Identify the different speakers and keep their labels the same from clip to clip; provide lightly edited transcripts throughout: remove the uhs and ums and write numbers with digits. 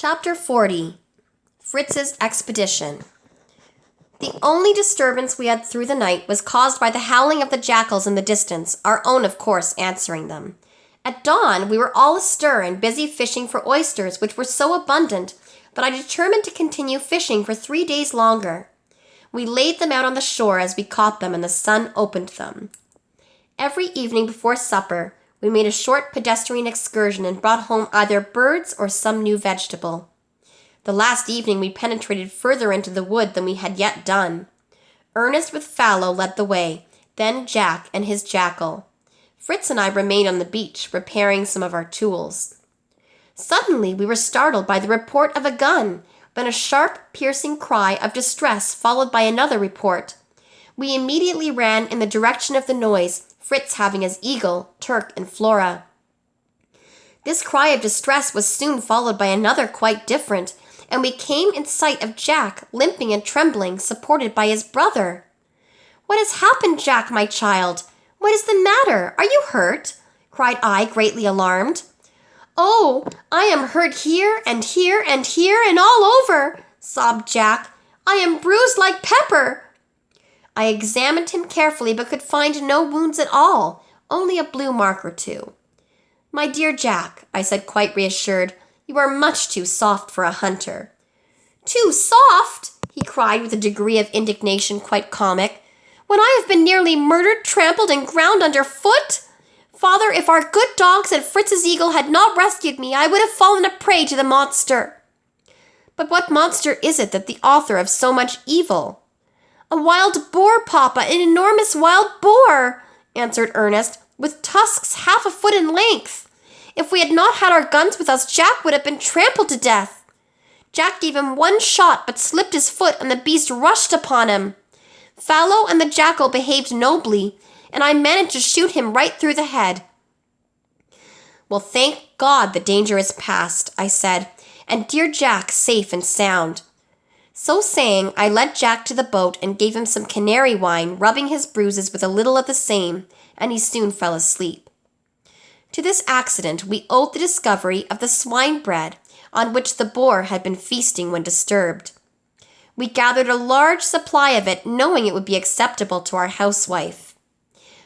Speaker 1: Chapter 40. Fritz's Expedition. The only disturbance we had through the night was caused by the howling of the jackals in the distance, our own, of course, answering them. At dawn, we were all astir and busy fishing for oysters, which were so abundant that I determined to continue fishing for 3 days longer. We laid them out on the shore as we caught them, and the sun opened them. Every evening before supper, we made a short pedestrian excursion and brought home either birds or some new vegetable. The last evening we penetrated further into the wood than we had yet done. Ernest with Fallow led the way, then Jack and his jackal. Fritz and I remained on the beach, repairing some of our tools. Suddenly we were startled by the report of a gun, then a sharp, piercing cry of distress followed by another report. We immediately ran in the direction of the noise, Fritz having as eagle, Turk, and Flora. This cry of distress was soon followed by another quite different, and we came in sight of Jack, limping and trembling, supported by his brother. "What has happened, Jack, my child? What is the matter? Are you hurt?" cried I, greatly alarmed. "Oh, I am hurt here and here and here and all over," sobbed Jack. "I am bruised like pepper." I examined him carefully but could find no wounds at all, only a blue mark or two. "My dear Jack," I said, quite reassured, "you are much too soft for a hunter." "Too soft?" he cried with a degree of indignation quite comic. "When I have been nearly murdered, trampled, and ground under foot? Father, if our good dogs and Fritz's eagle had not rescued me, I would have fallen a prey to the monster." "But what monster is it that the author of so much evil?" "A wild boar, Papa, an enormous wild boar," answered Ernest, "with tusks half a foot in length. If we had not had our guns with us, Jack would have been trampled to death. Jack gave him one shot, but slipped his foot, and the beast rushed upon him. Fallow and the jackal behaved nobly, and I managed to shoot him right through the head." "Well, thank God the danger is past," I said, "and dear Jack safe and sound." So saying, I led Jack to the boat and gave him some canary wine, rubbing his bruises with a little of the same, and he soon fell asleep. To this accident we owed the discovery of the swine bread, on which the boar had been feasting when disturbed. We gathered a large supply of it, knowing it would be acceptable to our housewife.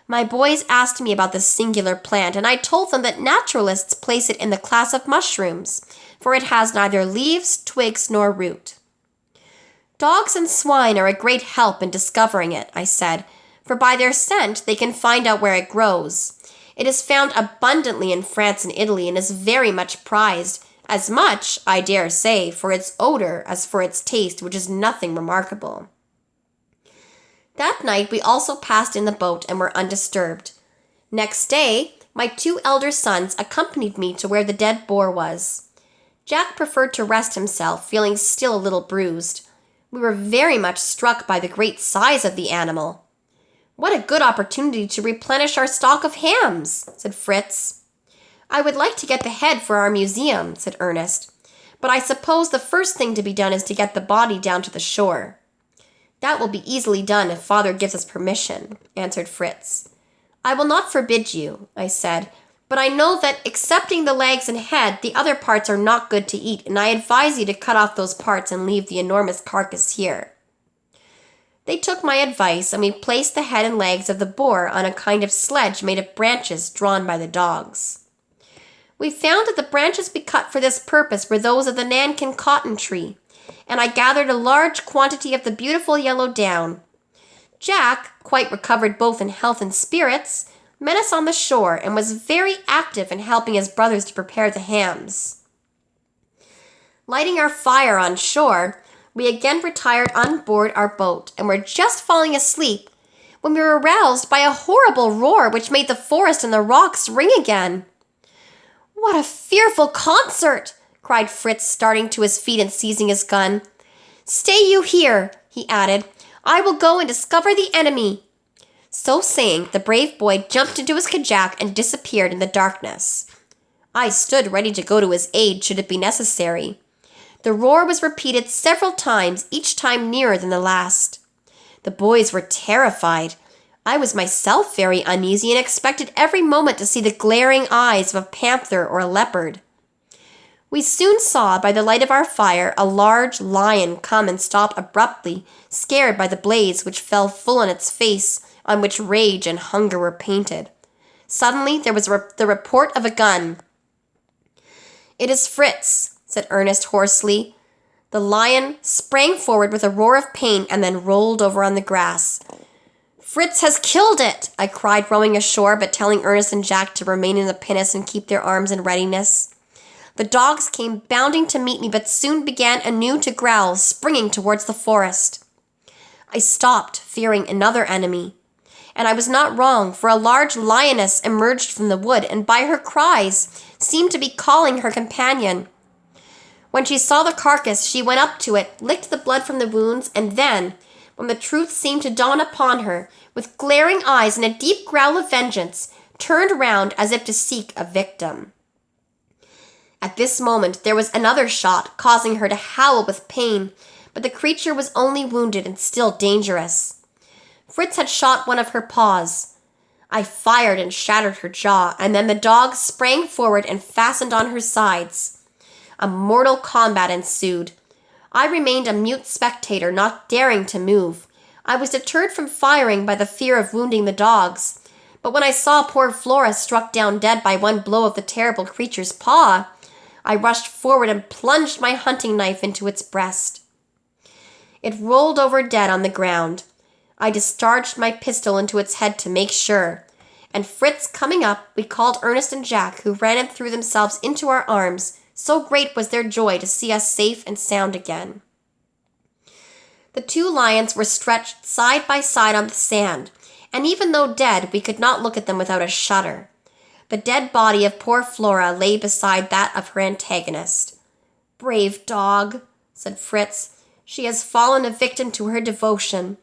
Speaker 1: My boys asked me about this singular plant, and I told them that naturalists place it in the class of mushrooms, for it has neither leaves, twigs, nor root. "Dogs and swine are a great help in discovering it," I said, "for by their scent they can find out where it grows. It is found abundantly in France and Italy and is very much prized, as much, I dare say, for its odor as for its taste, which is nothing remarkable." That night we also passed in the boat and were undisturbed. Next day, my 2 elder sons accompanied me to where the dead boar was. Jack preferred to rest himself, feeling still a little bruised. We were very much struck by the great size of the animal. "What a good opportunity to replenish our stock of hams," said Fritz. "I would like to get the head for our museum," said Ernest, "but I suppose the first thing to be done is to get the body down to the shore." "That will be easily done if Father gives us permission," answered Fritz. "I will not forbid you," I said, "but I know that, excepting the legs and head, the other parts are not good to eat, and I advise you to cut off those parts and leave the enormous carcass here." They took my advice, and we placed the head and legs of the boar on a kind of sledge made of branches drawn by the dogs. We found that the branches we cut for this purpose were those of the Nankin cotton tree, and I gathered a large quantity of the beautiful yellow down. Jack, quite recovered both in health and spirits, met us on the shore and was very active in helping his brothers to prepare the hams. Lighting our fire on shore, we again retired on board our boat and were just falling asleep when we were aroused by a horrible roar which made the forest and the rocks ring again. "What a fearful concert!" cried Fritz, starting to his feet and seizing his gun. "Stay you here," he added. "I will go and discover the enemy." So saying, the brave boy jumped into his kajak and disappeared in the darkness. I stood ready to go to his aid should it be necessary. The roar was repeated several times, each time nearer than the last. The boys were terrified. I was myself very uneasy and expected every moment to see the glaring eyes of a panther or a leopard. We soon saw by the light of our fire a large lion come and stop abruptly, scared by the blaze which fell full on its face, on which rage and hunger were painted. Suddenly there was the report of a gun. "It is Fritz," said Ernest hoarsely. The lion sprang forward with a roar of pain and then rolled over on the grass. "Fritz has killed it!" I cried, rowing ashore, but telling Ernest and Jack to remain in the pinnace and keep their arms in readiness. The dogs came bounding to meet me, but soon began anew to growl, springing towards the forest. I stopped, fearing another enemy. And I was not wrong, for a large lioness emerged from the wood, and by her cries seemed to be calling her companion. When she saw the carcass, she went up to it, licked the blood from the wounds, and then, when the truth seemed to dawn upon her, with glaring eyes and a deep growl of vengeance, turned round as if to seek a victim. At this moment there was another shot, causing her to howl with pain, but the creature was only wounded and still dangerous. Fritz had shot one of her paws. I fired and shattered her jaw, and then the dog sprang forward and fastened on her sides. A mortal combat ensued. I remained a mute spectator, not daring to move. I was deterred from firing by the fear of wounding the dogs, but when I saw poor Flora struck down dead by one blow of the terrible creature's paw, I rushed forward and plunged my hunting knife into its breast. It rolled over dead on the ground. I discharged my pistol into its head to make sure, and Fritz coming up, we called Ernest and Jack, who ran and threw themselves into our arms, so great was their joy to see us safe and sound again. The two lions were stretched side by side on the sand, and even though dead, we could not look at them without a shudder. The dead body of poor Flora lay beside that of her antagonist. "Brave dog," said Fritz. "She has fallen a victim to her devotion.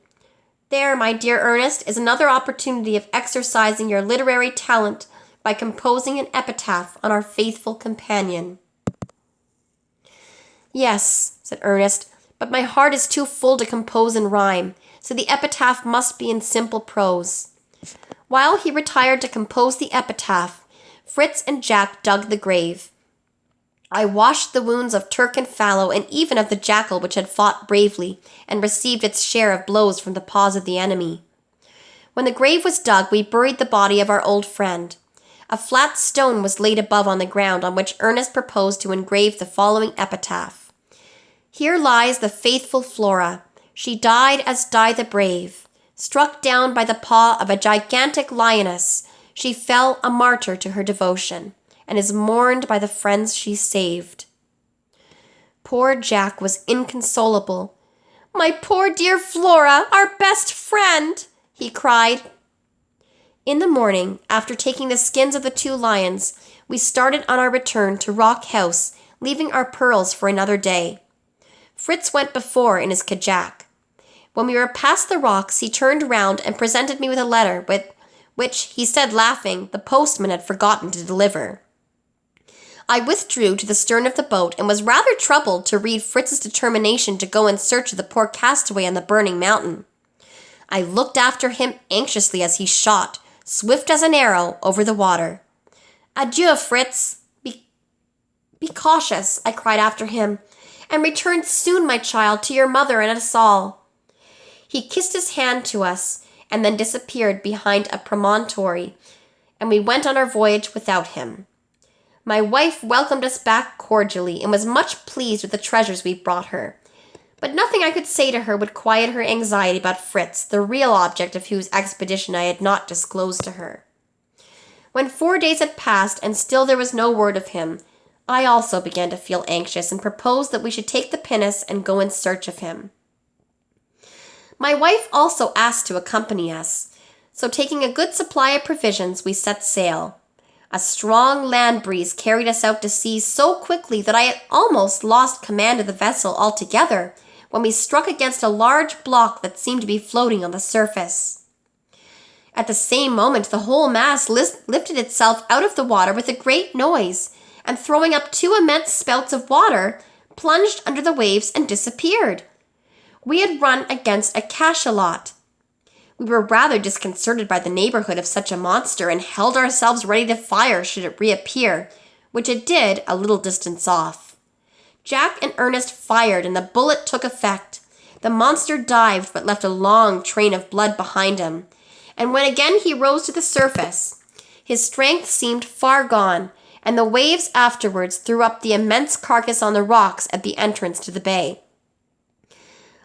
Speaker 1: There, my dear Ernest, is another opportunity of exercising your literary talent by composing an epitaph on our faithful companion." "Yes," said Ernest, "but my heart is too full to compose in rhyme, so the epitaph must be in simple prose." While he retired to compose the epitaph, Fritz and Jack dug the grave. I washed the wounds of Turk and Fallow, and even of the jackal which had fought bravely and received its share of blows from the paws of the enemy. When the grave was dug, we buried the body of our old friend. A flat stone was laid above on the ground, on which Ernest proposed to engrave the following epitaph: "Here lies the faithful Flora. She died as die the brave. Struck down by the paw of a gigantic lioness, she fell a martyr to her devotion, and is mourned by the friends she saved." Poor Jack was inconsolable. "My poor dear Flora, our best friend!" he cried. In the morning, after taking the skins of the two lions, we started on our return to Rock House, leaving our pearls for another day. Fritz went before in his kajak. When we were past the rocks, he turned round and presented me with a letter which, he said laughing, the postman had forgotten to deliver. I withdrew to the stern of the boat and was rather troubled to read Fritz's determination to go in search of the poor castaway on the burning mountain. I looked after him anxiously as he shot, swift as an arrow, over the water. "Adieu, Fritz. Be cautious," I cried after him, "and return soon, my child, to your mother and us all." He kissed his hand to us, and then disappeared behind a promontory, and we went on our voyage without him. My wife welcomed us back cordially, and was much pleased with the treasures we brought her. But nothing I could say to her would quiet her anxiety about Fritz, the real object of whose expedition I had not disclosed to her. When 4 days had passed, and still there was no word of him, I also began to feel anxious, and proposed that we should take the pinnace and go in search of him. My wife also asked to accompany us, so taking a good supply of provisions, we set sail. A strong land breeze carried us out to sea so quickly that I had almost lost command of the vessel altogether when we struck against a large block that seemed to be floating on the surface. At the same moment, the whole mass lifted itself out of the water with a great noise, and throwing up two immense spouts of water, plunged under the waves and disappeared. We had run against a cachalot. We were rather disconcerted by the neighborhood of such a monster, and held ourselves ready to fire should it reappear, which it did a little distance off. Jack and Ernest fired, and the bullet took effect. The monster dived, but left a long train of blood behind him, and when again he rose to the surface, his strength seemed far gone, and the waves afterwards threw up the immense carcass on the rocks at the entrance to the bay.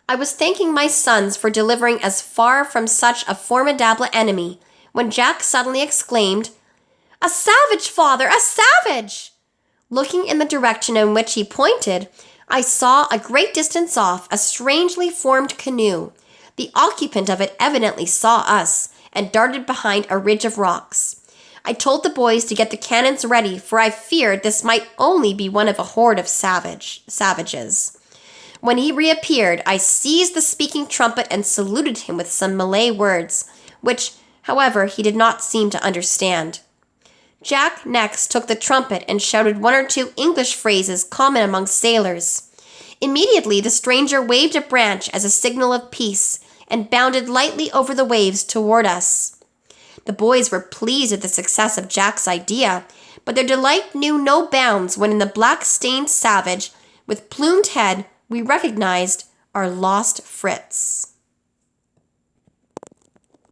Speaker 1: I was thanking my sons for delivering us far from such a formidable enemy, when Jack suddenly exclaimed, "A savage, father, a savage!" Looking in the direction in which he pointed, I saw a great distance off a strangely formed canoe. The occupant of it evidently saw us, and darted behind a ridge of rocks. I told the boys to get the cannons ready, for I feared this might only be one of a horde of savages. When he reappeared, I seized the speaking trumpet and saluted him with some Malay words, which, however, he did not seem to understand. Jack next took the trumpet and shouted one or two English phrases common among sailors. Immediately the stranger waved a branch as a signal of peace, and bounded lightly over the waves toward us. The boys were pleased at the success of Jack's idea, but their delight knew no bounds when in the black-stained savage, with plumed head, we recognized our lost Fritz.